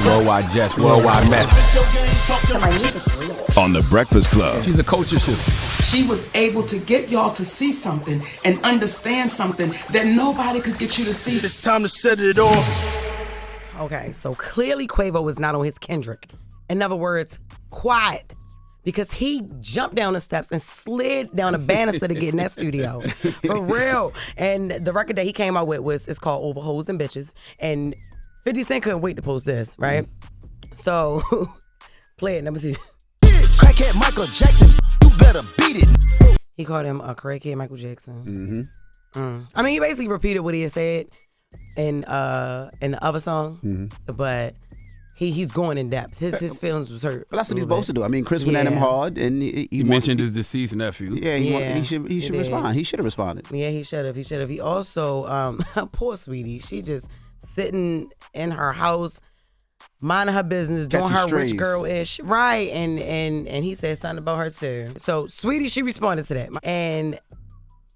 Worldwide Jess, worldwide Mess. On The Breakfast Club. She's a culture shifter. She was able to get y'all to see something and understand something that nobody could get you to see. It's time to set it off. Okay, so clearly Quavo was not on his Kendrick. In other words, quiet. Because he jumped down the steps and slid down a banister to get in that studio. For real. And the record that he came out with it's called Over Hoes and Bitches. And 50 Cent couldn't wait to post this, right? So, play it, number 2. Crackhead Michael Jackson, you better beat it. He called him a crackhead Michael Jackson. I mean, he basically repeated what he had said in the other song, but he's going in depth. His feelings was hurt. Well, that's what he's supposed to do. I mean, Chris went at him hard, and he mentioned his deceased nephew. Yeah, he should respond. He should have responded. Yeah, he should have. He also, poor sweetie, she just sitting in her house, minding her business, doing her rich girl-ish. Right, and he said something about her too. So, sweetie, she responded to that. And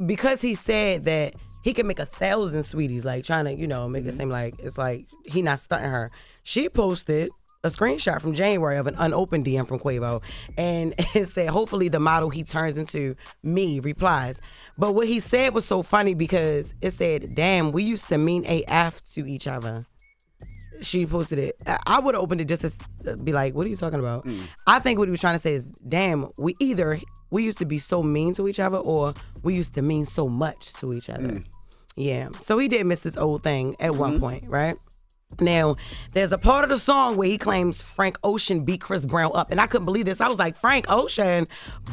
because he said that he can make 1,000 sweeties, like trying to, make it seem like it's like he not stunting her. She posted a screenshot from January of an unopened DM from Quavo, and it said, hopefully the model he turns into me replies. But what he said was so funny because it said, damn, we used to mean AF to each other. She posted it. I would have opened it just to be like, what are you talking about? I think what he was trying to say is, damn, we used to be so mean to each other or we used to mean so much to each other. Yeah. So he did miss this old thing at one point, right? Now, there's a part of the song where he claims Frank Ocean beat Chris Brown up. And I couldn't believe this. I was like, Frank Ocean,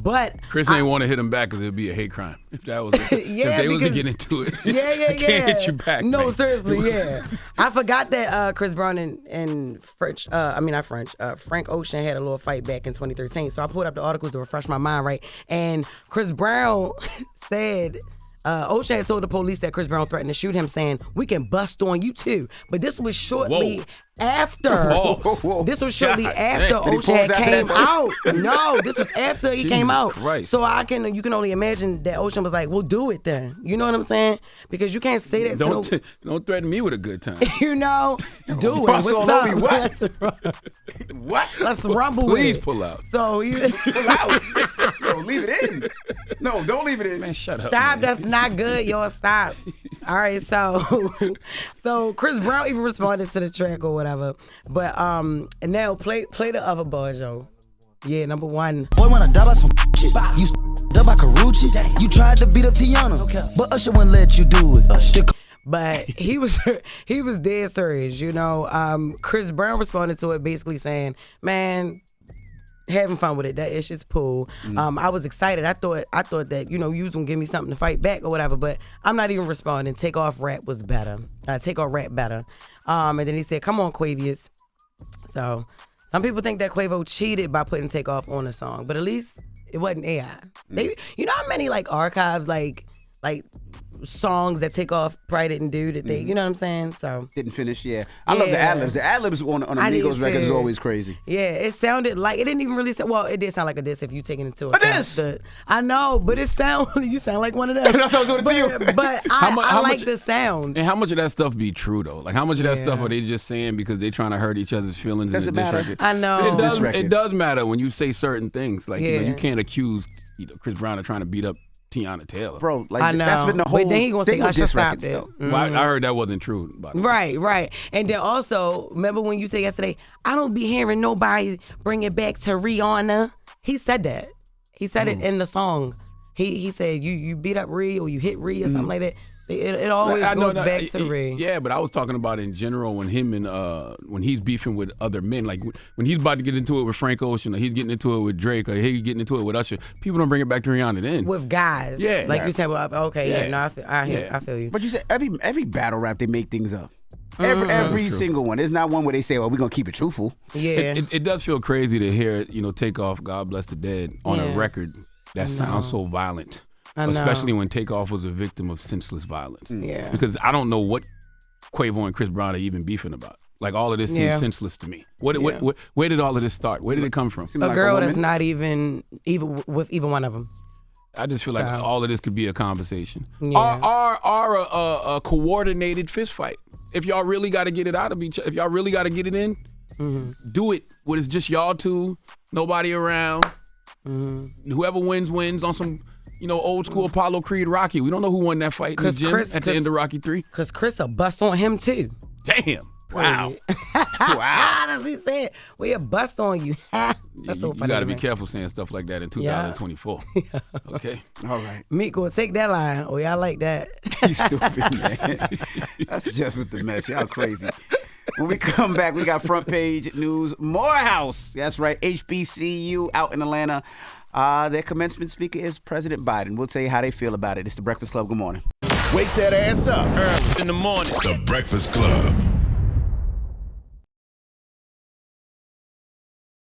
but Chris ain't want to hit him back because it'd be a hate crime. If that was it. If they was to get into it. Yeah. I can't hit you back, No, man. seriously, yeah. I forgot that Chris Brown and Frank Ocean had a little fight back in 2013. So I pulled up the articles to refresh my mind, right? And Chris Brown said... Ocean had told the police that Chris Brown threatened to shoot him, saying, we can bust on you too. But this was shortly after. This was shortly after Ocean had came out. No, this was after he came out. Christ. So you can only imagine that Ocean was like, we'll do it then. You know what I'm saying? Because you can't say that Don't threaten me with a good time. do it. Bust on me, what? Let's rumble Please with it. pull out. So you Pull out. No, leave it in. No, don't leave it in. Man, shut up. Stop, man. that's not good, y'all. Stop. All right, so Chris Brown even responded to the track or whatever. But and now play the other bars, yo. Yeah, number 1. Boy, wanna die by some shit. You dub by Karuchi. You tried to beat up Tiana, but Usher wouldn't let you do it. But he was dead serious, Chris Brown responded to it basically saying, man, having fun with it. That shit's cool. I was excited. I thought that, you was gonna give me something to fight back or whatever, but I'm not even responding. Take Off rap was better. Take Off rap better. And then he said, come on, Quavius. So some people think that Quavo cheated by putting Take Off on the song, but at least it wasn't AI. They, you know how many like archives, like songs that Take Off probably didn't do that they, you know what I'm saying? So didn't finish, yeah. I love the ad-libs. The ad-libs on the Migos record is always crazy. Yeah, it sounded like, it didn't even really sound, well, it did sound like a diss if you take it into account. A diss? I know, but you sound like one of them. That's what I was doing to you. But I like the sound. And how much of that stuff be true, though? Like, how much of that stuff are they just saying because they trying to hurt each other's feelings? Doesn't matter. Record? I know. It does matter when you say certain things. Like, you can't accuse Chris Brown of trying to beat up Tiana Taylor. Bro, like I know. that's been the whole but then he gonna say Usher stopped it. Well, I heard that wasn't true. Right. And then also, remember when you said yesterday, I don't be hearing nobody bring it back to Rihanna? He said that. He said it in the song. He said you beat up Ree or you hit Ree or something like that. It always goes back to Ree. Yeah, but I was talking about in general when him and when he's beefing with other men, like when he's about to get into it with Frank Ocean, or he's getting into it with Drake, or he's getting into it with Usher. People don't bring it back to Rihanna then. With guys, you said, well, okay, no, I feel you. But you said every battle rap they make things up. Every single one. There's not one where they say, well, we're going to keep it truthful. Yeah. It does feel crazy to hear, Take Off, God Bless the Dead, on a record that sounds so violent. Especially when Takeoff was a victim of senseless violence. Yeah. Because I don't know what Quavo and Chris Brown are even beefing about. Like, all of this seems senseless to me. Where did all of this start? Where did it come from? A girl that's not even with either one of them. I just feel like all of this could be a conversation. Yeah. Or a coordinated fist fight. If y'all really got to get it out of each other, if y'all really got to get it in, Do it when it's just y'all two, nobody around. Whoever wins on some, old school Apollo Creed Rocky. We don't know who won that fight in the gym at the end of Rocky 3. Because Chris will bust on him too. Damn. Wow. Wow. That's what he said. We'll bust on you. That's so funny. You got to be careful saying stuff like that in 2024. Yeah. Okay. All right. Meek will take that line. Oh, yeah, I like that. You stupid, man. That's Jess with the Mess. Y'all crazy. When we come back, we got front page news. Morehouse. That's right. HBCU out in Atlanta. Their commencement speaker is President Biden. We'll tell you how they feel about it. It's The Breakfast Club. Good morning. Wake that ass up. Early in the morning. The Breakfast Club.